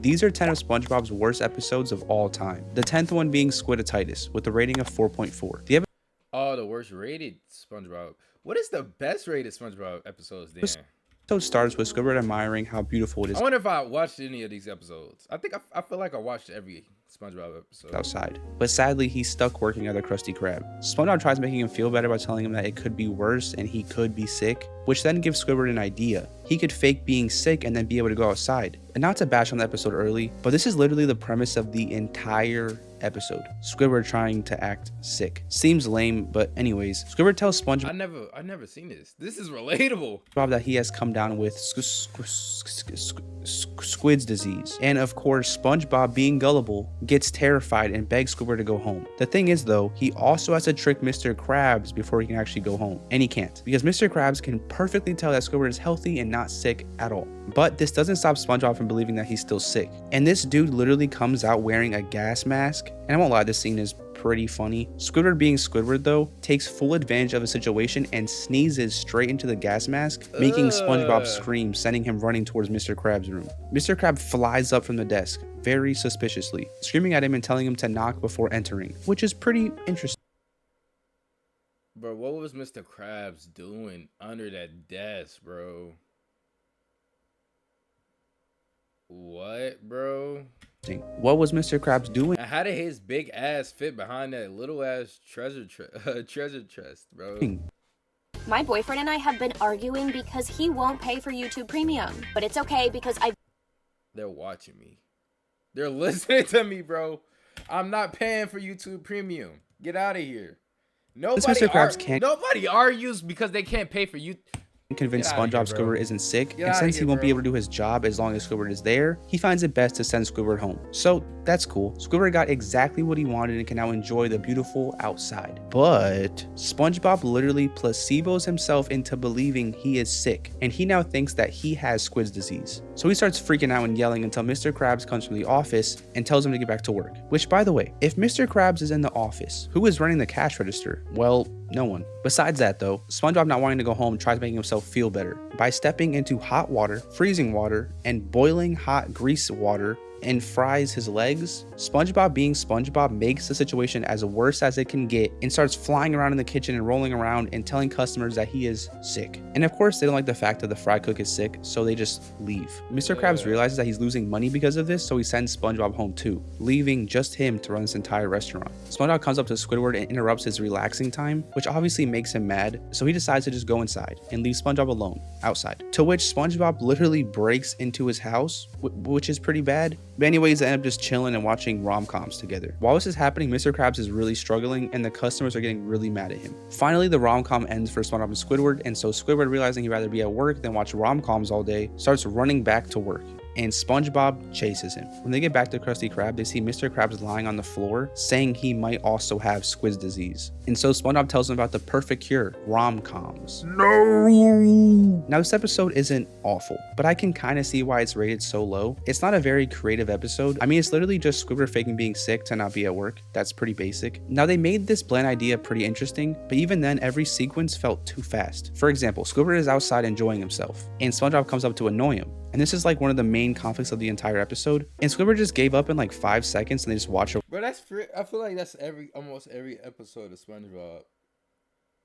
These are 10 of SpongeBob's worst episodes of all time. The 10th one being Squidatitis with a rating of 4.4. The Oh, the worst rated SpongeBob. What is the best rated SpongeBob episodes then? episode starts with Squidward admiring how beautiful it is I wonder if I watched any of these episodes. I feel like I watched every SpongeBob episode. outside, but sadly he's stuck working at the Krusty Krab. SpongeBob tries making him feel better by telling him that it could be worse and he could be sick, which then gives Squidward an idea. He could fake being sick and then be able to go outside. And not to bash on the episode early, but this is literally the premise of the entire episode. Squidward trying to act sick. Seems lame, but anyways, Squidward tells SpongeBob I never seen this. This is relatable. that he has come down with Squid's disease. And of course, SpongeBob, being gullible, gets terrified and begs Squidward to go home. The thing is though, he also has to trick Mr. Krabs before he can actually go home. And he can't, because Mr. Krabs can perfectly tell that Squidward is healthy and not sick at all. But this doesn't stop SpongeBob from believing that he's still sick. And this dude literally comes out wearing a gas mask. And I won't lie, this scene is pretty funny. Squidward, being Squidward though, takes full advantage of the situation and sneezes straight into the gas mask, making SpongeBob scream, sending him running towards Mr. Krabs' room. Mr. Krab flies up from the desk, very suspiciously, screaming at him and telling him to knock before entering, which is pretty interesting. Bro, what was Mr. Krabs doing under that desk, bro? What, bro? What was Mr. Krabs doing? And how did his big ass fit behind that little ass treasure chest, bro? My boyfriend and I have been arguing because he won't pay for YouTube Premium, but it's okay because They're watching me. They're listening to me, bro. I'm not paying for YouTube Premium. Get out of here. Nobody argues because they can't pay for you. Convinced SpongeBob Squidward isn't sick, and since he won't be able to do his job as long as Squidward is there, he finds it best to send Squidward home. So that's cool. Squidward got exactly what he wanted and can now enjoy the beautiful outside. But SpongeBob literally placebos himself into believing he is sick, and he now thinks that he has Squid's disease. So he starts freaking out and yelling until Mr. Krabs comes from the office and tells him to get back to work. Which, by the way, if Mr. Krabs is in the office, who is running the cash register? Well, no one. Besides that though, SpongeBob, not wanting to go home, tries making himself feel better by stepping into hot water, freezing water, and boiling hot grease water, and fries his legs. SpongeBob, being SpongeBob, makes the situation as worse as it can get and starts flying around in the kitchen and rolling around and telling customers that he is sick. And of course, they don't like the fact that the fry cook is sick, so they just leave. Mr. Krabs realizes that he's losing money because of this, so he sends SpongeBob home too, leaving just him to run this entire restaurant. SpongeBob comes up to Squidward and interrupts his relaxing time, which obviously makes him mad, so he decides to just go inside and leave SpongeBob alone outside. To which SpongeBob literally breaks into his house, which is pretty bad. But anyways, they end up just chilling and watching rom-coms together. While this is happening, Mr. Krabs is really struggling and the customers are getting really mad at him. Finally, the rom-com ends for SpongeBob and Squidward, and so Squidward, realizing he'd rather be at work than watch rom-coms all day, starts running back to work. And SpongeBob chases him. When they get back to Krusty Krab, they see Mr. Krabs lying on the floor, saying he might also have Squid's disease. And so SpongeBob tells him about the perfect cure, rom-coms. No! Now this episode isn't awful, but I can kind of see why it's rated so low. It's not a very creative episode. I mean, it's literally just Squidward faking being sick to not be at work. That's pretty basic. Now they made this bland idea pretty interesting, but even then every sequence felt too fast. For example, Squidward is outside enjoying himself, and SpongeBob comes up to annoy him. And this is like one of the main conflicts of the entire episode. And Squidward just gave up in like 5 seconds and they just watch her. But I feel like that's almost every episode of SpongeBob.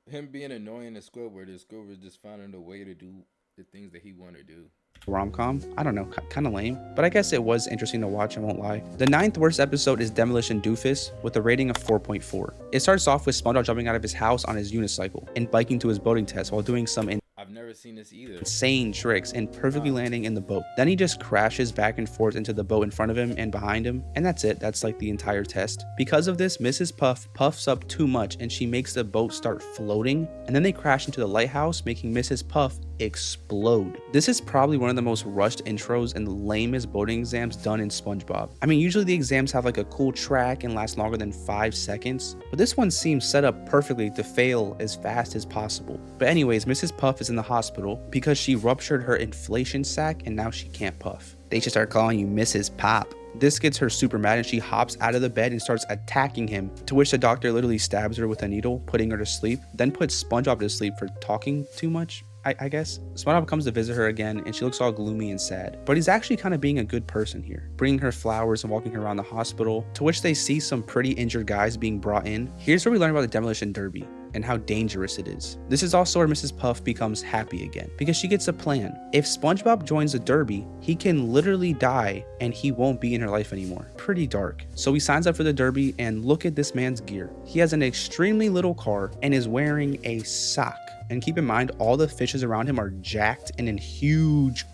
Him being annoying to Squidward, and Squidward just finding a way to do the things that he want to do. Rom-com, I don't know, kind of lame, but I guess it was interesting to watch, I won't lie. The 9th worst episode is Demolition Doofus with a rating of 4.4. It starts off with SpongeBob jumping out of his house on his unicycle and biking to his boating test while doing some I've never seen this either. Insane tricks and perfectly landing in the boat. Then he just crashes back and forth into the boat in front of him and behind him, and that's it. That's like the entire test. Because of this, Mrs. Puff puffs up too much and she makes the boat start floating, and then they crash into the lighthouse, making Mrs. Puff explode. This is probably one of the most rushed intros and the lamest boating exams done in SpongeBob. I mean, usually the exams have like a cool track and last longer than 5 seconds, but this one seems set up perfectly to fail as fast as possible. But anyways, Mrs. Puff is in the hospital because she ruptured her inflation sac and now she can't puff. They should start calling you Mrs. Pop. This gets her super mad and she hops out of the bed and starts attacking him, to which the doctor literally stabs her with a needle, putting her to sleep, then puts SpongeBob to sleep for talking too much. I guess. SpongeBob comes to visit her again and she looks all gloomy and sad. But he's actually kind of being a good person here, bringing her flowers and walking her around the hospital, to which they see some pretty injured guys being brought in. Here's where we learn about the Demolition Derby and how dangerous it is. This is also where Mrs. Puff becomes happy again, because she gets a plan. If SpongeBob joins the derby, he can literally die and he won't be in her life anymore. Pretty dark. So he signs up for the derby, and look at this man's gear. He has an extremely little car and is wearing a sock. And keep in mind, all the fishes around him are jacked and in huge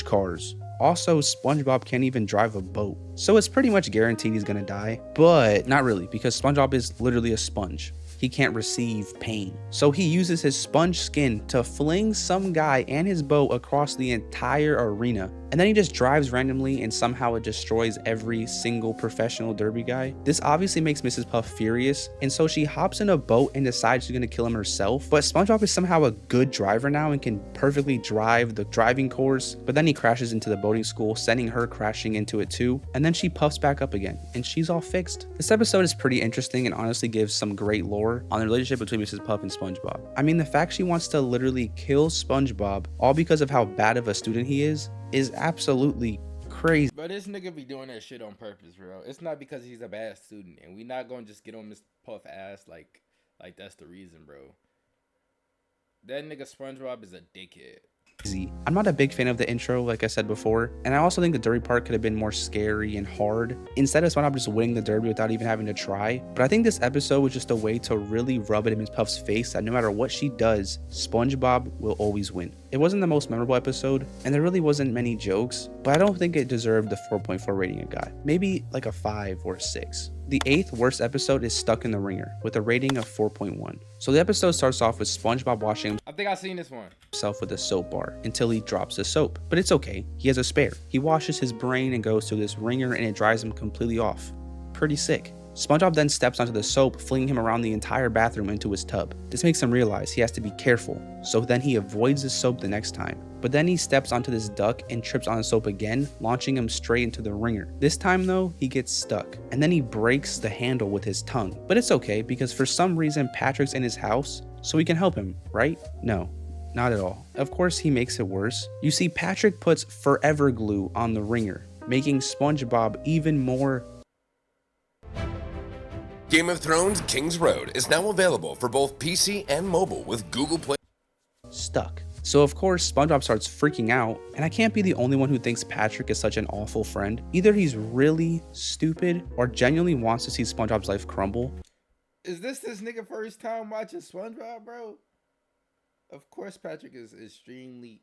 cars. Also, SpongeBob can't even drive a boat. So it's pretty much guaranteed he's gonna die, but not really, because SpongeBob is literally a sponge. He can't receive pain. So he uses his sponge skin to fling some guy and his boat across the entire arena. And then he just drives randomly and somehow it destroys every single professional derby guy. This obviously makes Mrs. Puff furious, and so she hops in a boat and decides she's gonna kill him herself. But SpongeBob is somehow a good driver now and can perfectly drive the driving course, but then he crashes into the boating school, sending her crashing into it too. And then she puffs back up again and she's all fixed. This episode is pretty interesting and honestly gives some great lore on the relationship between Mrs. Puff and SpongeBob. I mean, the fact she wants to literally kill SpongeBob all because of how bad of a student he is absolutely crazy. But this nigga be doing that shit on purpose, bro. It's not because he's a bad student, and we not gonna just get on Mr. Puff ass like that's the reason, bro. That nigga SpongeBob is a dickhead. I'm not a big fan of the intro, like I said before, and I also think the derby part could have been more scary and hard, instead of SpongeBob just winning the derby without even having to try. But I think this episode was just a way to really rub it in Miss Puff's face that no matter what she does, SpongeBob will always win. It wasn't the most memorable episode, and there really wasn't many jokes, but I don't think it deserved the 4.4 rating it got. Maybe like a 5 or 6. The 8th worst episode is Stuck in the Ringer with a rating of 4.1. So the episode starts off with SpongeBob washing I think I've seen this one. himself with a soap bar until he drops the soap. But it's okay, he has a spare. He washes his brain and goes to this ringer and it dries him completely off. Pretty sick. SpongeBob then steps onto the soap, flinging him around the entire bathroom into his tub. This makes him realize he has to be careful, so then he avoids the soap the next time. But then he steps onto this duck and trips on the soap again, launching him straight into the ringer. This time though, he gets stuck, and then he breaks the handle with his tongue. But it's okay, because for some reason Patrick's in his house, so we can help him, right? No. Not at all. Of course, he makes it worse. You see, Patrick puts forever glue on the ringer, making SpongeBob even more. Game of Thrones King's Road is now available for both PC and mobile with Google Play. Stuck. So of course, SpongeBob starts freaking out, and I can't be the only one who thinks Patrick is such an awful friend. Either he's really stupid or genuinely wants to see SpongeBob's life crumble. Is this nigga first time watching SpongeBob, bro? Of course Patrick is extremely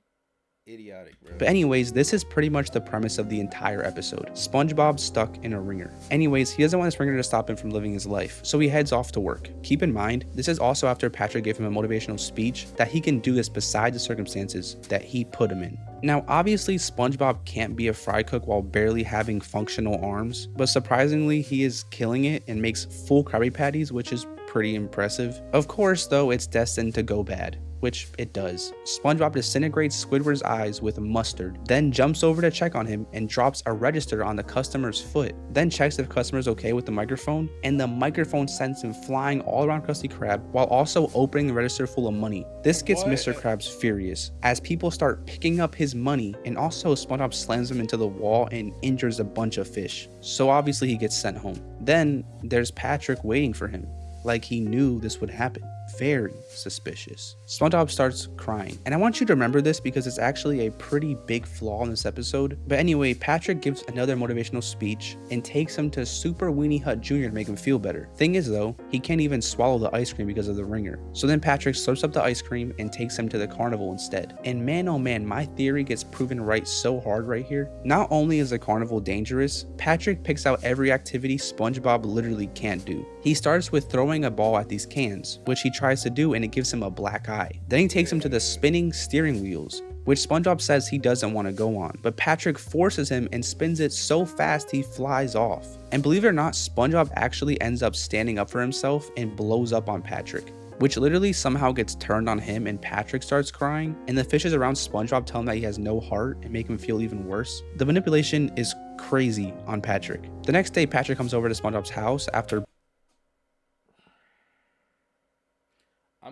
idiotic, bro. But anyways, this is pretty much the premise of the entire episode. SpongeBob stuck in a ringer. Anyways, he doesn't want this ringer to stop him from living his life, so he heads off to work. Keep in mind, this is also after Patrick gave him a motivational speech that he can do this beside the circumstances that he put him in. Now, obviously, SpongeBob can't be a fry cook while barely having functional arms, but surprisingly, he is killing it and makes full Krabby Patties, which is pretty impressive. Of course, though, it's destined to go bad, which it does. SpongeBob disintegrates Squidward's eyes with mustard, then jumps over to check on him and drops a register on the customer's foot, then checks if the customer's okay with the microphone, and the microphone sends him flying all around Krusty Krab while also opening the register full of money. This gets Mr. Krabs furious, as people start picking up his money, and also SpongeBob slams him into the wall and injures a bunch of fish. So obviously he gets sent home. Then there's Patrick waiting for him, like he knew this would happen. Very suspicious. SpongeBob starts crying, and I want you to remember this because it's actually a pretty big flaw in this episode. But anyway, Patrick gives another motivational speech and takes him to Super Weenie Hut Jr. to make him feel better. Thing is though, he can't even swallow the ice cream because of the ringer. So then Patrick slurps up the ice cream and takes him to the carnival instead. And man oh man, my theory gets proven right so hard right here. Not only is the carnival dangerous, Patrick picks out every activity SpongeBob literally can't do. He starts with throwing a ball at these cans, which he tries to do, and it gives him a black eye. Then he takes him to the spinning steering wheels, which SpongeBob says he doesn't want to go on, but Patrick forces him and spins it so fast he flies off. And believe it or not, SpongeBob actually ends up standing up for himself and blows up on Patrick, which literally somehow gets turned on him, and Patrick starts crying, and the fishes around SpongeBob tell him that he has no heart and make him feel even worse. The manipulation is crazy on Patrick. The next day, Patrick comes over to SpongeBob's house after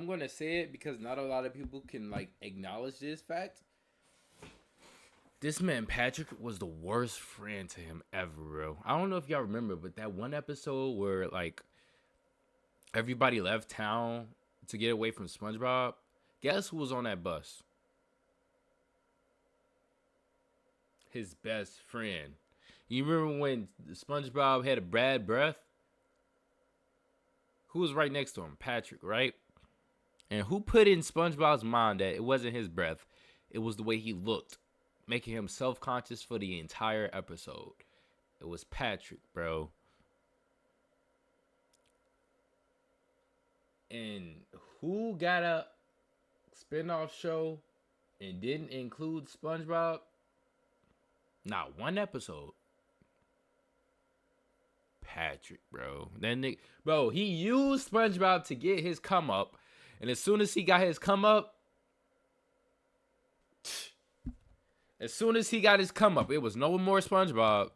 going to say it because not a lot of people can like acknowledge this fact. This man Patrick was the worst friend to him ever, bro. I don't know if y'all remember, but that one episode where like everybody left town to get away from SpongeBob, guess who was on that bus? His best friend. You remember when SpongeBob had a bad breath? Who was right next to him? Patrick, right? And who put in SpongeBob's mind that it wasn't his breath, it was the way he looked, making him self-conscious for the entire episode? It was Patrick, bro. And who got a spinoff show and didn't include SpongeBob? Not one episode. Patrick, bro. Bro, he used SpongeBob to get his come up. And as soon as he got his come up, it was no more SpongeBob.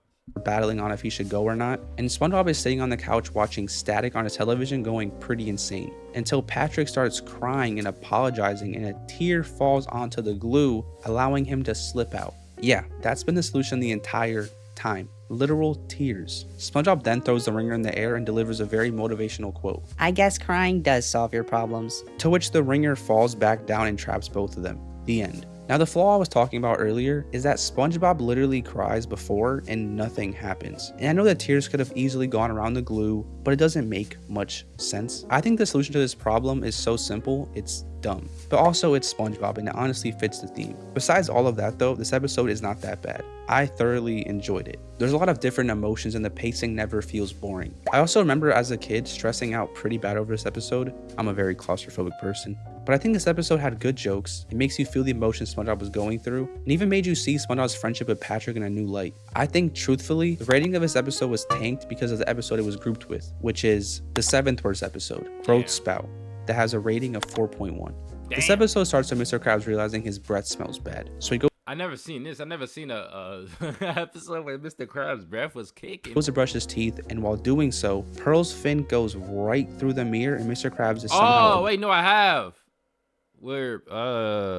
Battling on if he should go or not, and SpongeBob is sitting on the couch watching static on his television going pretty insane until Patrick starts crying and apologizing and a tear falls onto the glue, allowing him to slip out. Yeah, that's been the solution the entire time. Literal tears. SpongeBob then throws the ringer in the air and delivers a very motivational quote. I guess crying does solve your problems. To which the ringer falls back down and traps both of them. The end. Now the flaw I was talking about earlier is that SpongeBob literally cries before and nothing happens. And I know that tears could have easily gone around the glue, but it doesn't make much sense. I think the solution to this problem is so simple, it's dumb. But also it's SpongeBob and it honestly fits the theme. Besides all of that though, this episode is not that bad. I thoroughly enjoyed it. There's a lot of different emotions and the pacing never feels boring. I also remember as a kid stressing out pretty bad over this episode. I'm a very claustrophobic person. But I think this episode had good jokes. It makes you feel the emotions SpongeBob was going through, and even made you see SpongeBob's friendship with Patrick in a new light. I think, truthfully, the rating of this episode was tanked because of the episode it was grouped with, which is the 7th worst episode, Growth Spout, that has a rating of 4.1. This episode starts with Mr. Krabs realizing his breath smells bad, so he goes. I never seen this. I never seen a episode where Mr. Krabs' breath was kicking. Goes to brush his teeth, and while doing so, Pearl's fin goes right through the mirror, and Mr. Krabs is somehow. Oh wait, no, I have. Where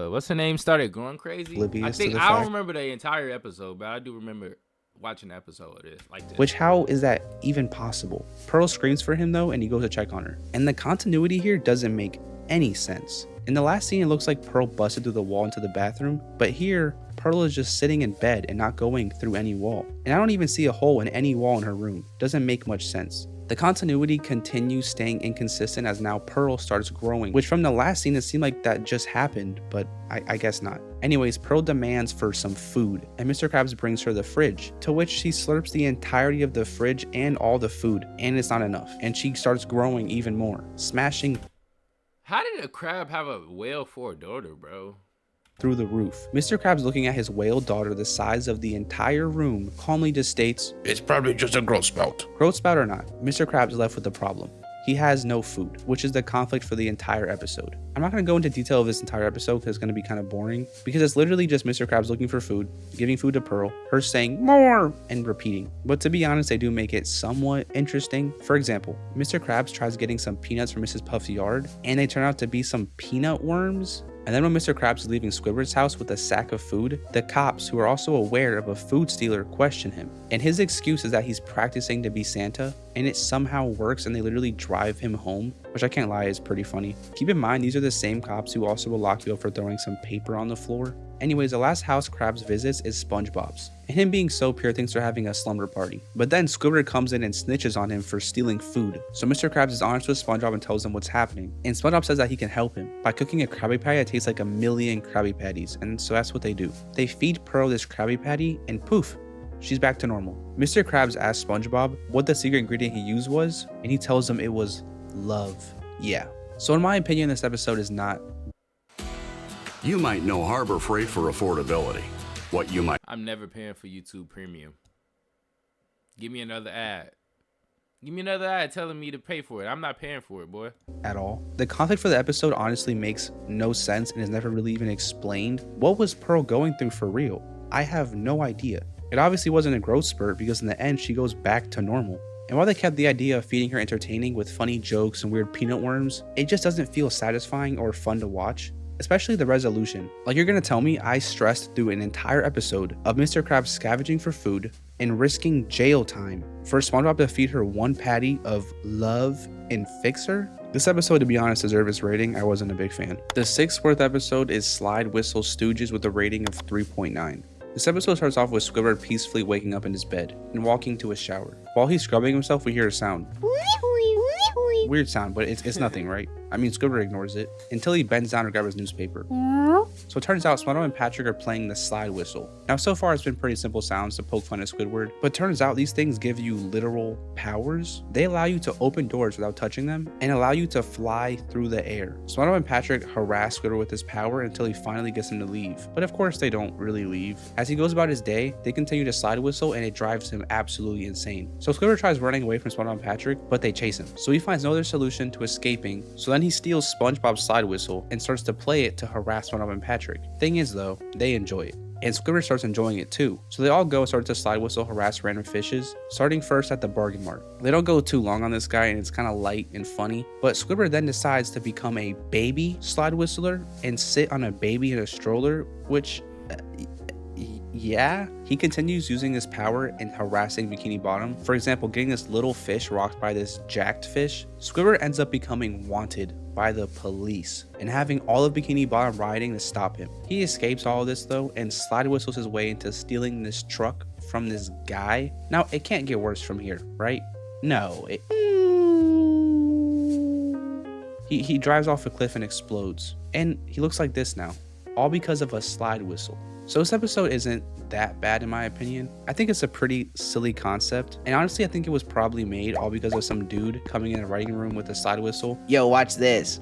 what's her name started going crazy? Oblivious I don't remember the entire episode, but I do remember watching an episode of this like this. Which, how is that even possible? Pearl screams for him though, and he goes to check on her. And the continuity here doesn't make any sense. In the last scene, it looks like Pearl busted through the wall into the bathroom, but here, Pearl is just sitting in bed and not going through any wall. And I don't even see a hole in any wall in her room. Doesn't make much sense. The continuity continues staying inconsistent as now Pearl starts growing, which from the last scene it seemed like that just happened, but I guess not. Anyways, Pearl demands for some food, and Mr. Krabs brings her the fridge, to which she slurps the entirety of the fridge and all the food, and it's not enough, and she starts growing even more, smashing. How did a crab have a whale for a daughter, bro? Through the roof. Mr. Krabs, looking at his whale daughter the size of the entire room, calmly just states, It's probably just a growth spout. Growth spout or not, Mr. Krabs is left with a problem. He has no food, which is the conflict for the entire episode. I'm not going to go into detail of this entire episode because it's going to be kind of boring, because it's literally just Mr. Krabs looking for food, giving food to Pearl, her saying more, and repeating. But to be honest, they do make it somewhat interesting. For example, Mr. Krabs tries getting some peanuts from Mrs. Puff's yard, and they turn out to be some peanut worms. And then when Mr. Krabs is leaving Squidward's house with a sack of food, the cops, who are also aware of a food stealer, question him. And his excuse is that he's practicing to be Santa, and it somehow works and they literally drive him home, which I can't lie is pretty funny. Keep in mind, these are the same cops who also will lock you up for throwing some paper on the floor. Anyways, the last house Krabs visits is SpongeBob's, and him being so pure thinks they're having a slumber party. But then Squidward comes in and snitches on him for stealing food. So Mr. Krabs is honest with SpongeBob and tells him what's happening. And SpongeBob says that he can help him by cooking a Krabby Patty that tastes like a million Krabby Patties, and so that's what they do. They feed Pearl this Krabby Patty, and poof, she's back to normal. Mr. Krabs asks SpongeBob what the secret ingredient he used was, and he tells him it was love. Yeah. So in my opinion, this episode is not. You might know Harbor Freight for affordability. What you might. I'm never paying for YouTube Premium. Give me another ad. Give me another ad telling me to pay for it. I'm not paying for it, boy. At all. The conflict for the episode honestly makes no sense and is never really even explained. What was Pearl going through for real? I have no idea. It obviously wasn't a growth spurt because in the end she goes back to normal. And while they kept the idea of feeding her entertaining with funny jokes and weird peanut worms, it just doesn't feel satisfying or fun to watch. Especially the resolution. Like, you're gonna tell me I stressed through an entire episode of Mr. Krabs scavenging for food and risking jail time for SpongeBob to feed her one patty of love and fix her? This episode, to be honest, deserved its rating. I wasn't a big fan. The sixth worth episode is Slide Whistle Stooges with a rating of 3.9. This episode starts off with Squidward peacefully waking up in his bed and walking to a shower. While he's scrubbing himself, we hear a sound. Weird sound, but it's nothing, right? I mean, Squidward ignores it until he bends down to grab his newspaper. So it turns out SpongeBob and Patrick are playing the slide whistle. Now, so far it's been pretty simple sounds to poke fun at Squidward, but turns out these things give you literal powers. They allow you to open doors without touching them and allow you to fly through the air. SpongeBob and Patrick harass Squidward with this power until he finally gets him to leave. But of course they don't really leave. As he goes about his day, they continue to slide whistle and it drives him absolutely insane. So Squidward tries running away from SpongeBob and Patrick, but they chase him. So he finds no other solution to escaping. So then he steals SpongeBob's slide whistle and starts to play it to harass SpongeBob and Patrick. Thing is though, they enjoy it. And Squidward starts enjoying it too. So they all go and start to slide whistle harass random fishes, starting first at the Bargain Mart. They don't go too long on this guy and it's kind of light and funny, but Squidward then decides to become a baby slide whistler and sit on a baby in a stroller, which yeah, he continues using this power and harassing Bikini Bottom. For example, getting this little fish rocked by this jacked fish. Squidward ends up becoming wanted by the police and having all of Bikini Bottom riding to stop him. He escapes all of this though and slide whistles his way into stealing this truck from this guy. Now, it can't get worse from here, right? No. He drives off a cliff and explodes. And he looks like this now, all because of a slide whistle. So this episode isn't that bad in my opinion. I think it's a pretty silly concept, and honestly I think it was probably made all because of some dude coming in a writing room with a slide whistle. Yo, watch this.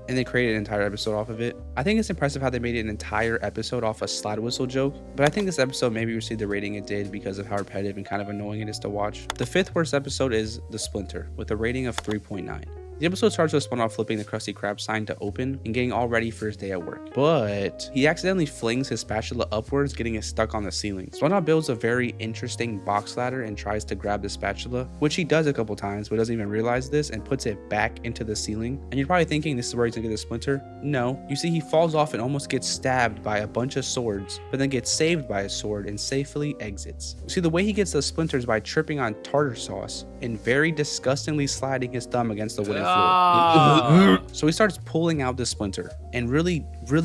And they created an entire episode off of it. I think it's impressive how they made an entire episode off a slide whistle joke, but I think this episode maybe received the rating it did because of how repetitive and kind of annoying it is to watch. The fifth worst episode is The Splinter with a rating of 3.9. The episode starts with SpongeBob flipping the Krusty Krab sign to open and getting all ready for his day at work. But he accidentally flings his spatula upwards, getting it stuck on the ceiling. SpongeBob builds a very interesting box ladder and tries to grab the spatula, which he does a couple times but doesn't even realize this and puts it back into the ceiling. And you're probably thinking this is where he's gonna get the splinter. No, you see he falls off and almost gets stabbed by a bunch of swords, but then gets saved by a sword and safely exits. You see, the way he gets the splinters by tripping on tartar sauce and very disgustingly sliding his thumb against the wooden floor. So he starts pulling out the splinter and really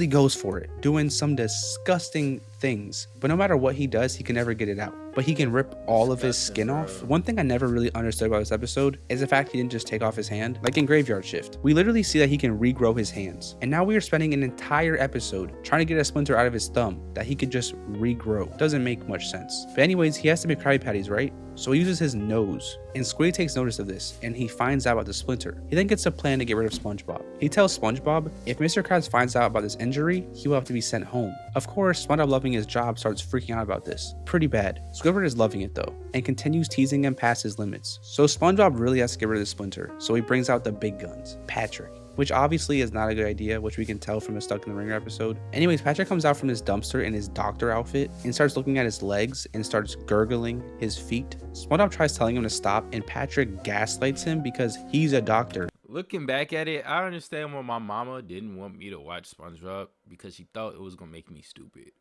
goes for it, doing some disgusting things. But no matter what he does, he can never get it out. But he can rip all of his skin off. One thing I never really understood about this episode is the fact he didn't just take off his hand, like in Graveyard Shift. We literally see that he can regrow his hands. And now we are spending an entire episode trying to get a splinter out of his thumb that he could just regrow. Doesn't make much sense. But anyways, he has to make Krabby Patties, right? So he uses his nose, and Squiddy takes notice of this, and he finds out about the splinter. He then gets a plan to get rid of SpongeBob. He tells SpongeBob if Mr. Krabs finds out about this injury, he will have to be sent home. Of course, SpongeBob, loving his job, starts freaking out about this. Pretty bad. Squidward is loving it though, and continues teasing him past his limits. So SpongeBob really has to get rid of the splinter, so he brings out the big guns, Patrick. Which obviously is not a good idea, which we can tell from the Stuck in the Ringer episode. Anyways, Patrick comes out from this dumpster in his doctor outfit and starts looking at his legs and starts gurgling his feet. SpongeBob tries telling him to stop, and Patrick gaslights him because he's a doctor. Looking back at it, I understand why my mama didn't want me to watch SpongeBob, because she thought it was gonna make me stupid.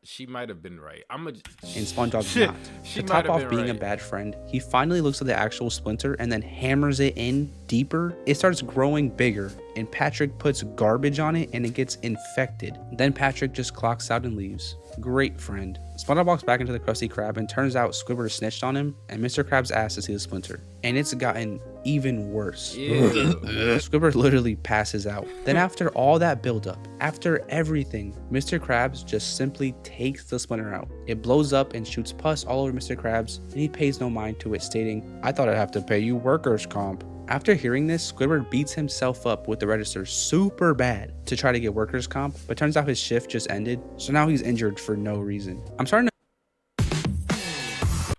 She might have been right. And SpongeBob's not. To top off being a bad friend, he finally looks at the actual splinter and then hammers it in deeper. It starts growing bigger, and Patrick puts garbage on it and it gets infected. Then Patrick just clocks out and leaves. Great friend. SpongeBob walks back into the Krusty Krab and turns out Squidward snitched on him, and Mr. Krabs asked to see the splinter. And it's gotten even worse. Squidward literally passes out. Then after all that buildup, after everything, Mr. Krabs just simply takes the splinter out. It blows up and shoots pus all over Mr. Krabs, and he pays no mind to it, stating, "I thought I'd have to pay you workers' comp." After hearing this, Squidward beats himself up with the register super bad to try to get workers' comp, but turns out his shift just ended, so now he's injured for no reason. I'm starting to...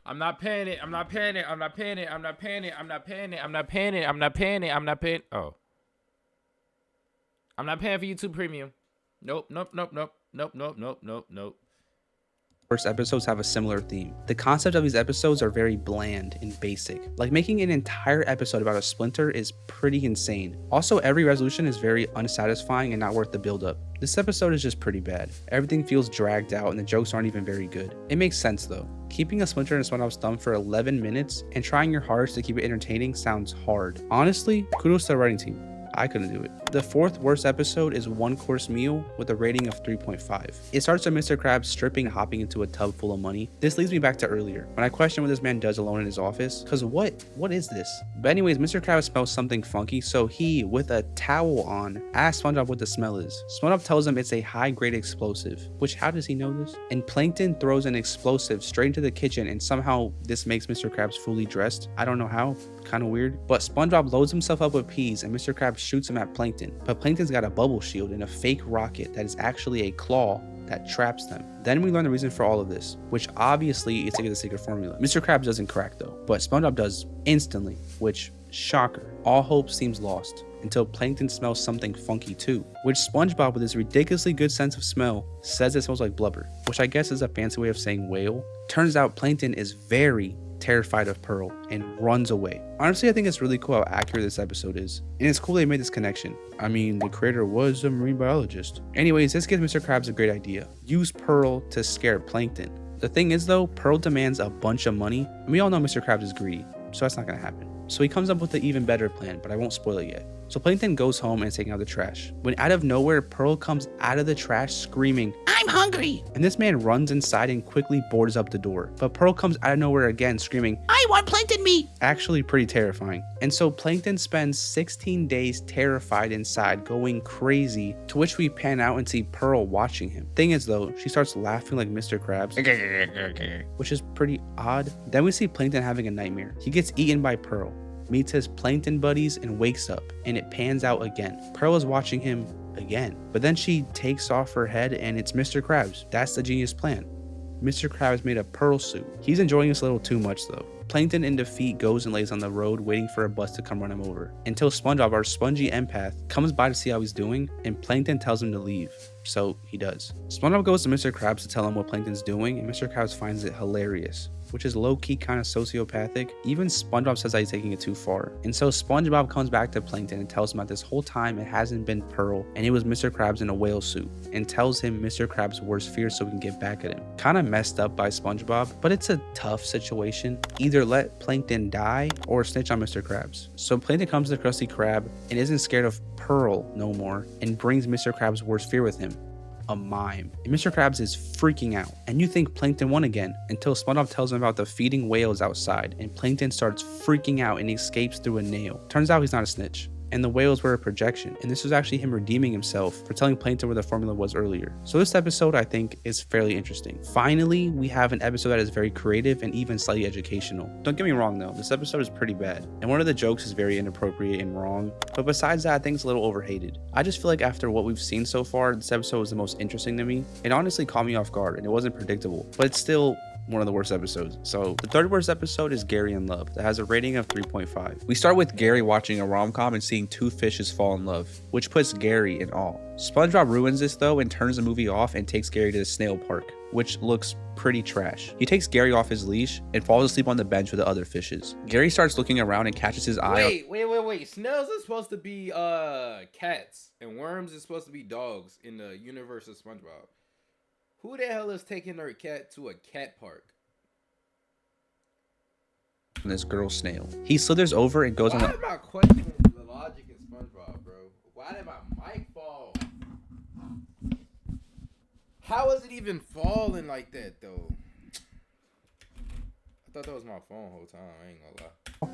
I'm not paying it. I'm not paying it. I'm not paying it. I'm not paying it. I'm not paying it. I'm not paying it. I'm not paying it. I'm not paying. Oh. I'm not paying for YouTube Premium. Nope. Nope. Nope. Nope. Nope. Nope. Nope. Nope. Nope. First episodes have a similar theme. The concept of these episodes are very bland and basic. Like making an entire episode about a splinter is pretty insane. Also, every resolution is very unsatisfying and not worth the build-up. This episode is just pretty bad. Everything feels dragged out and the jokes aren't even very good. It makes sense though. Keeping a splinter in Spongebob's thumb for 11 minutes and trying your hardest to keep it entertaining sounds hard. Honestly, kudos to the writing team. I couldn't do it. The fourth worst episode is One Course Meal with a rating of 3.5. It starts with Mr. Krabs stripping and hopping into a tub full of money. This leads me back to earlier, when I questioned what this man does alone in his office, cause what is this? But anyways, Mr. Krabs smells something funky, so he, with a towel on, asks SpongeBob what the smell is. SpongeBob tells him it's a high-grade explosive, which how does he know this? And Plankton throws an explosive straight into the kitchen and somehow this makes Mr. Krabs fully dressed. I don't know how, kind of weird. But SpongeBob loads himself up with peas and Mr. Krabs shoots him at Plankton. But Plankton's got a bubble shield and a fake rocket that is actually a claw that traps them. Then we learn the reason for all of this, which obviously is to get the secret formula. Mr. Krabs doesn't crack though, but SpongeBob does instantly, which, shocker, all hope seems lost until Plankton smells something funky too, which SpongeBob with his ridiculously good sense of smell says it smells like blubber, which I guess is a fancy way of saying whale. Turns out Plankton is very terrified of Pearl and runs away. Honestly, I think it's really cool how accurate this episode is, and it's cool they made this connection. I mean, the creator was a marine biologist. Anyways, this gives Mr. Krabs a great idea. Use Pearl to scare Plankton. The thing is though, Pearl demands a bunch of money, and we all know Mr. Krabs is greedy, so that's not gonna happen. So he comes up with an even better plan, but I won't spoil it yet. So Plankton goes home and is taking out the trash, when out of nowhere, Pearl comes out of the trash screaming, "I'm hungry!" And this man runs inside and quickly boards up the door. But Pearl comes out of nowhere again screaming, "I want plankton meat!" Actually pretty terrifying. And so Plankton spends 16 days terrified inside, going crazy, to which we pan out and see Pearl watching him. Thing is though, she starts laughing like Mr. Krabs, which is pretty odd. Then we see Plankton having a nightmare. He gets eaten by Pearl, meets his plankton buddies and wakes up, and it pans out again. Pearl is watching him again, but then she takes off her head and it's Mr. Krabs. That's the genius plan. Mr. Krabs made a Pearl suit. He's enjoying this a little too much though. Plankton in defeat goes and lays on the road waiting for a bus to come run him over, until SpongeBob, our spongy empath, comes by to see how he's doing, and Plankton tells him to leave. So he does. SpongeBob goes to Mr. Krabs to tell him what Plankton's doing, and Mr. Krabs finds it hilarious, which is low-key kind of sociopathic. Even SpongeBob says that he's taking it too far. And so SpongeBob comes back to Plankton and tells him that this whole time it hasn't been Pearl and it was Mr. Krabs in a whale suit, and tells him Mr. Krabs' worst fear so we can get back at him. Kind of messed up by SpongeBob, but it's a tough situation. Either let Plankton die or snitch on Mr. Krabs. So Plankton comes to Krusty Krab and isn't scared of Pearl no more and brings Mr. Krabs' worst fear with him. A mime. And Mr. Krabs is freaking out, and you think Plankton won again until SpongeBob tells him about the feeding whales outside, and Plankton starts freaking out and escapes through a nail. Turns out he's not a snitch, and the whales were a projection, and this was actually him redeeming himself for telling Plankton where the formula was earlier. So this episode I think is fairly interesting. Finally, we have an episode that is very creative and even slightly educational. Don't get me wrong though, this episode is pretty bad, and one of the jokes is very inappropriate and wrong, but besides that I think it's a little overhated. I just feel like after what we've seen so far, this episode was the most interesting to me. It honestly caught me off guard and it wasn't predictable, but it's still one of the worst episodes. So the third worst episode is Gary in Love, that has a rating of 3.5. We start with Gary watching a rom-com and seeing two fishes fall in love, which puts Gary in awe. SpongeBob ruins this though and turns the movie off and takes Gary to the Snail park, which looks pretty trash. He takes Gary off his leash and falls asleep on the bench with the other fishes. Gary starts looking around and catches his eye. Wait. Snails are supposed to be cats and worms is supposed to be dogs in the universe of SpongeBob. Who the hell is taking their cat to a cat park? This girl Snail. He slithers over and goes on the... Why am I questioning the logic in SpongeBob, bro? Why did my mic fall? How is it even falling like that, though? I thought that was my phone the whole time. I ain't gonna lie.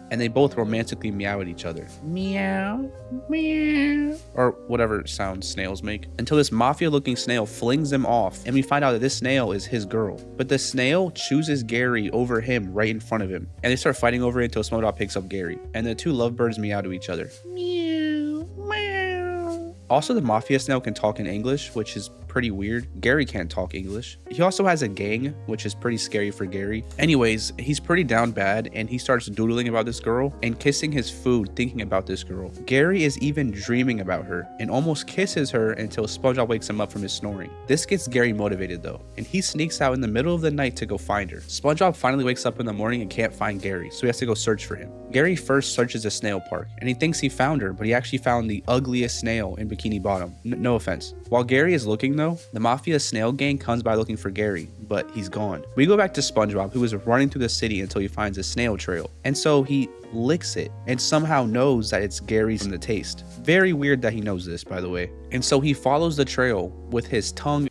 And they both romantically meow at each other. Meow, meow. Or whatever sounds snails make. Until this mafia-looking snail flings them off, and we find out that this snail is his girl. But the snail chooses Gary over him right in front of him. And they start fighting over it until SpongeBob picks up Gary. And the two lovebirds meow to each other. Meow, meow. Also, the mafia snail can talk in English, which is pretty weird. Gary can't talk English. He also has a gang, which is pretty scary for Gary. Anyways, he's pretty down bad and he starts doodling about this girl and kissing his food thinking about this girl. Gary is even dreaming about her and almost kisses her until SpongeBob wakes him up from his snoring. This gets Gary motivated though, and he sneaks out in the middle of the night to go find her. SpongeBob finally wakes up in the morning and can't find Gary, so he has to go search for him. Gary first searches a snail park and he thinks he found her, but he actually found the ugliest snail in Bikini Bottom. No offense. While Gary is looking though, the Mafia Snail gang comes by looking for Gary, but he's gone. We go back to SpongeBob, who is running through the city until he finds a snail trail, and so he licks it and somehow knows that it's Gary's from the taste. Very weird that he knows this, by the way. And so he follows the trail with his tongue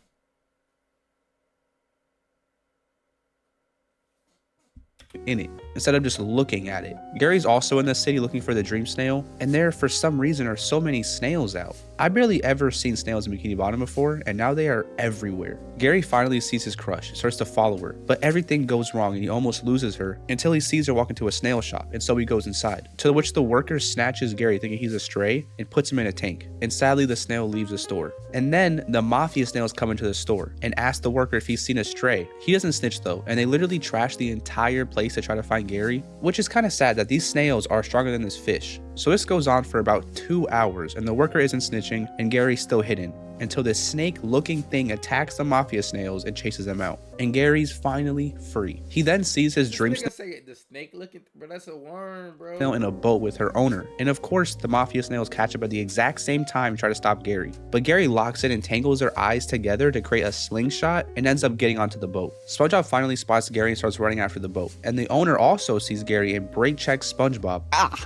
in it instead of just looking at it. Gary's also in the city looking for the dream snail, and there for some reason are so many snails out. I barely ever seen snails in Bikini Bottom before, and now they are everywhere. Gary finally sees his crush and starts to follow her, but everything goes wrong and he almost loses her until he sees her walk into a snail shop, and so he goes inside, to which the worker snatches Gary thinking he's a stray and puts him in a tank, and sadly the snail leaves the store. And then the Mafia snails come into the store and ask the worker if he's seen a stray. He doesn't snitch though, and they literally trash the entire place to try to find Gary, which is kind of sad that these snails are stronger than this fish. So this goes on for about 2 hours and the worker isn't snitching and Gary's still hidden until this snake looking thing attacks the Mafia snails and chases them out, and Gary's finally free. He then sees his dream the snake looking, bro, that's a worm, bro. snail in a boat with her owner, and of course the Mafia snails catch up at the exact same time and try to stop Gary, but Gary locks it and tangles their eyes together to create a slingshot and ends up getting onto the boat. SpongeBob finally spots Gary and starts running after the boat, and the owner also sees Gary and brake checks SpongeBob.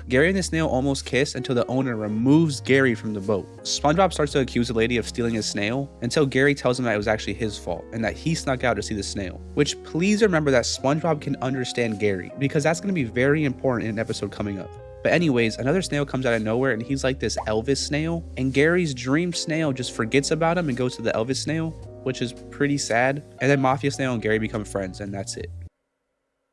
Gary and the snail almost kiss until the owner removes Gary from the boat. SpongeBob starts to accuse the lady of stealing his snail until Gary tells him that it was actually his fault and that he snuck out to see the snail. Which, please remember that SpongeBob can understand Gary, because that's going to be very important in an episode coming up. But anyways, another snail comes out of nowhere and he's like this Elvis snail, and Gary's dream snail just forgets about him and goes to the Elvis snail, which is pretty sad. And then Mafia snail and Gary become friends, and that's it.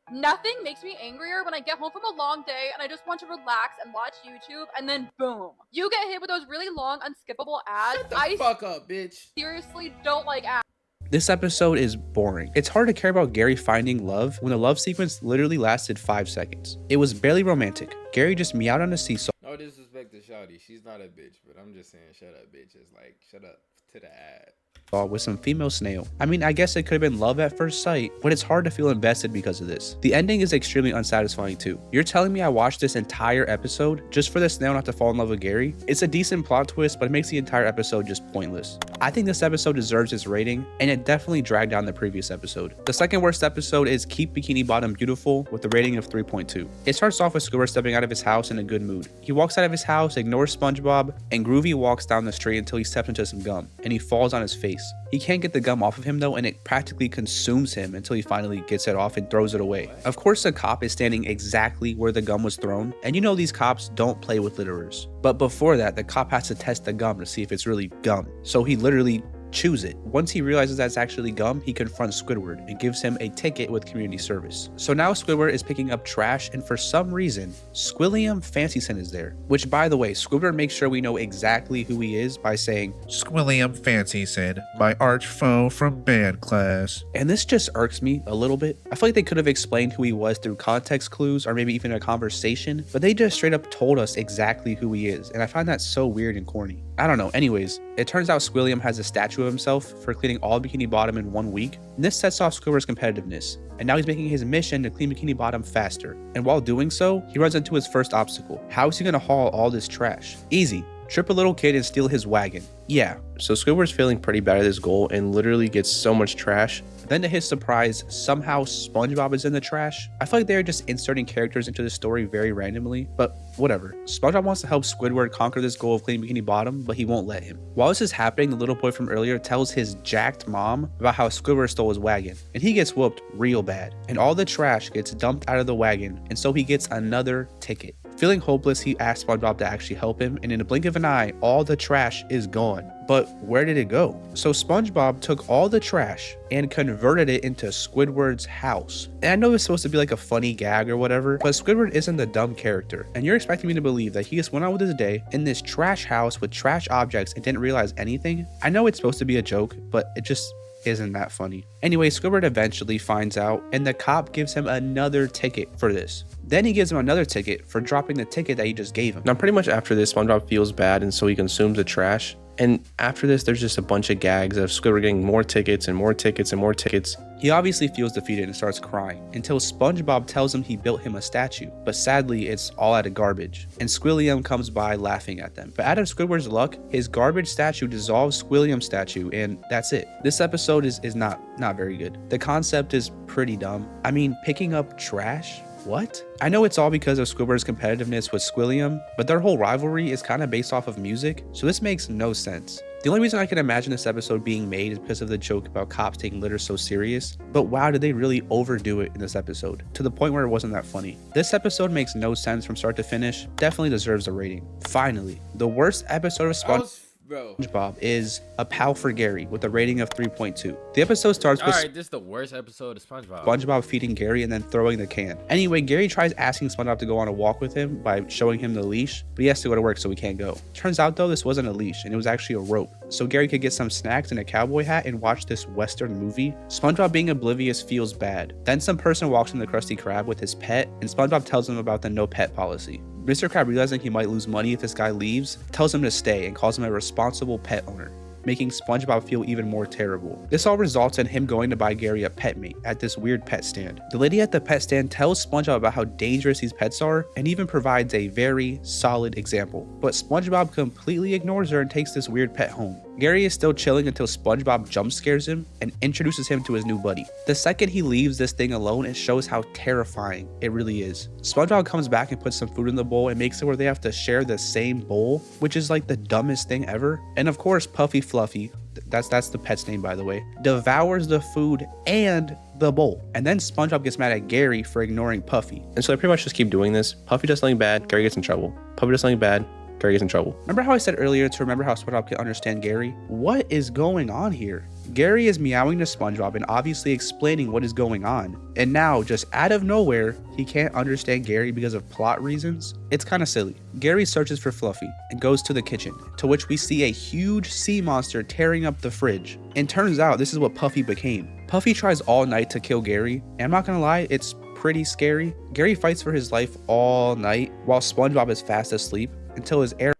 Nothing makes me angrier when I get home from a long day and I just want to relax and watch YouTube, and then boom, you get hit with those really long, unskippable ads. Shut the fuck up, bitch. Seriously don't like ads. This episode is boring. It's hard to care about Gary finding love when the love sequence literally lasted 5 seconds. It was barely romantic. Gary just meowed on a seesaw. No disrespect to Shawty, she's not a bitch, but I'm just saying shut up, bitch. It's like, shut up to the ad. With some female snail. I mean, I guess it could have been love at first sight, but it's hard to feel invested because of this. The ending is extremely unsatisfying too. You're telling me I watched this entire episode just for the snail not to fall in love with Gary? It's a decent plot twist, but it makes the entire episode just pointless. I think this episode deserves its rating, and it definitely dragged down the previous episode. The second worst episode is Keep Bikini Bottom Beautiful with a rating of 3.2. It starts off with Squidward stepping out of his house in a good mood. He walks out of his house, ignores SpongeBob, and Groovy walks down the street until he steps into some gum, and he falls on his face. He can't get the gum off of him though, and it practically consumes him until he finally gets it off and throws it away. Of course, the cop is standing exactly where the gum was thrown, and you know these cops don't play with litterers. But before that, the cop has to test the gum to see if it's really gum. So he literally chews it. Once he realizes that's actually gum, he confronts Squidward and gives him a ticket with community service. So now Squidward is picking up trash, and for some reason, Squilliam Fancyson is there. Which, by the way, Squidward makes sure we know exactly who he is by saying, Squilliam Fancyson, my arch foe from band class. And this just irks me a little bit. I feel like they could have explained who he was through context clues or maybe even a conversation, but they just straight up told us exactly who he is, and I find that so weird and corny. I don't know. Anyways, it turns out Squilliam has a statue of himself for cleaning all Bikini Bottom in 1 week, and this sets off Squidward's competitiveness, and now he's making his mission to clean Bikini Bottom faster. And while doing so, he runs into his first obstacle. How is he gonna haul all this trash? Easy. Trip a little kid and steal his wagon. Yeah. So Squidward's feeling pretty bad at this goal and literally gets so much trash. Then to his surprise, somehow SpongeBob is in the trash. I feel like they're just inserting characters into the story very randomly, but whatever. SpongeBob wants to help Squidward conquer this goal of cleaning Bikini Bottom, but he won't let him. While this is happening, the little boy from earlier tells his jacked mom about how Squidward stole his wagon, and he gets whooped real bad. And all the trash gets dumped out of the wagon, and so he gets another ticket. Feeling hopeless, he asks SpongeBob to actually help him, and in a blink of an eye, all the trash is gone. But where did it go? So SpongeBob took all the trash and converted it into Squidward's house. And I know it's supposed to be like a funny gag or whatever, but Squidward isn't the dumb character. And you're expecting me to believe that he just went on with his day in this trash house with trash objects and didn't realize anything? I know it's supposed to be a joke, but it just isn't that funny. Anyway, Squidward eventually finds out, and the cop gives him another ticket for this. Then he gives him another ticket for dropping the ticket that he just gave him. Now, pretty much after this, SpongeBob feels bad, and so he consumes the trash. And after this, there's just a bunch of gags of Squidward getting more tickets and more tickets and more tickets. He obviously feels defeated and starts crying until SpongeBob tells him he built him a statue, but sadly it's all out of garbage, and Squilliam comes by laughing at them. But out of Squidward's luck, his garbage statue dissolves Squilliam's statue, and that's it. This episode is not very good. The concept is pretty dumb. I mean, picking up trash? What? I know it's all because of Squidward's competitiveness with Squilliam, but their whole rivalry is kind of based off of music, so this makes no sense. The only reason I can imagine this episode being made is because of the joke about cops taking litter so serious, but wow, did they really overdo it in this episode, to the point where it wasn't that funny. This episode makes no sense from start to finish, definitely deserves a rating. Finally, the worst episode of SpongeBob is A Pal for Gary with a rating of 3.2. The episode starts with Alright, this is the worst episode of SpongeBob. SpongeBob feeding Gary and then throwing the can. Anyway, Gary tries asking SpongeBob to go on a walk with him by showing him the leash, but he has to go to work so he can't go. Turns out though, this wasn't a leash and it was actually a rope, so Gary could get some snacks and a cowboy hat and watch this Western movie. SpongeBob being oblivious feels bad. Then some person walks in the Krusty Krab with his pet, and SpongeBob tells him about the no pet policy. Mr. Krab, realizing he might lose money if this guy leaves, tells him to stay and calls him a responsible pet owner, making SpongeBob feel even more terrible. This all results in him going to buy Gary a pet mate at this weird pet stand. The lady at the pet stand tells SpongeBob about how dangerous these pets are and even provides a very solid example. But SpongeBob completely ignores her and takes this weird pet home. Gary is still chilling until SpongeBob jump scares him and introduces him to his new buddy. The second he leaves this thing alone, it shows how terrifying it really is. SpongeBob comes back and puts some food in the bowl and makes it where they have to share the same bowl, which is like the dumbest thing ever. And of course, Puffy Fluffy, that's the pet's name by the way, devours the food and the bowl. And then SpongeBob gets mad at Gary for ignoring Puffy. And so they pretty much just keep doing this. Puffy does something bad, Gary gets in trouble. Puffy does something bad, Gary gets in trouble. Remember how I said earlier to remember how SpongeBob can understand Gary? What is going on here? Gary is meowing to SpongeBob and obviously explaining what is going on. And now, just out of nowhere, he can't understand Gary because of plot reasons. It's kind of silly. Gary searches for Fluffy and goes to the kitchen, to which we see a huge sea monster tearing up the fridge. And turns out this is what Puffy became. Puffy tries all night to kill Gary, and I'm not gonna lie, it's pretty scary. Gary fights for his life all night while SpongeBob is fast asleep until his air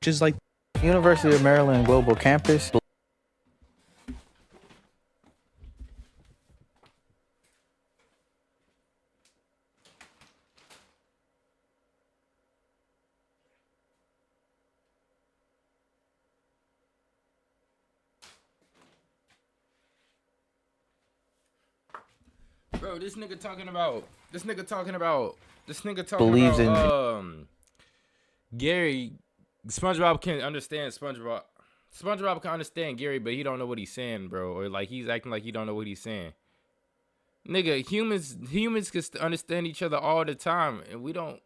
is like University of Maryland Global Campus. Bro, this nigga talking about Believes in Gary. SpongeBob can understand SpongeBob. SpongeBob can understand Gary, but he don't know what he's saying, bro. Or like he's acting like he don't know what he's saying. Nigga, humans can understand each other all the time, and we don't.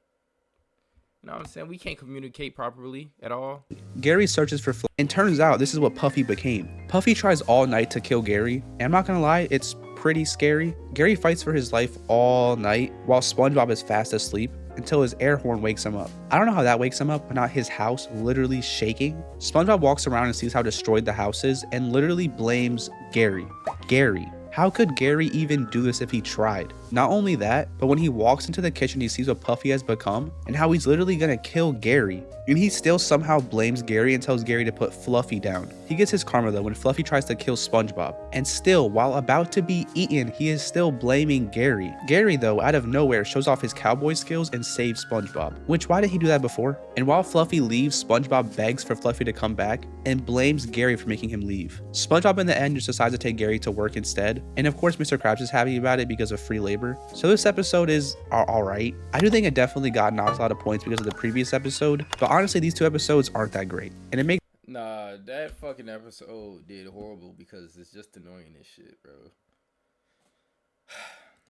You know what I'm saying? We can't communicate properly at all. Gary searches for Fluffy, and turns out this is what Puffy became. Puffy tries all night to kill Gary, and I'm not gonna lie, it's pretty scary. Gary fights for his life all night while SpongeBob is fast asleep until his air horn wakes him up. I don't know how that wakes him up, but not his house literally shaking. SpongeBob walks around and sees how destroyed the house is and literally blames Gary. Gary. How could Gary even do this if he tried? Not only that, but when he walks into the kitchen, he sees what Puffy has become and how he's literally gonna kill Gary. And he still somehow blames Gary and tells Gary to put Fluffy down. He gets his karma though when Fluffy tries to kill SpongeBob. And still, while about to be eaten, he is still blaming Gary. Gary though, out of nowhere, shows off his cowboy skills and saves SpongeBob. Which, why did he do that before? And while Fluffy leaves, SpongeBob begs for Fluffy to come back and blames Gary for making him leave. SpongeBob in the end just decides to take Gary to work instead. And of course, Mr. Krabs is happy about it because of free labor. So this episode is alright. I do think it definitely got knocked a lot of points because of the previous episode, but honestly, these two episodes aren't that great. And it makes Nah, that fucking episode did horrible because it's just annoying as shit, bro.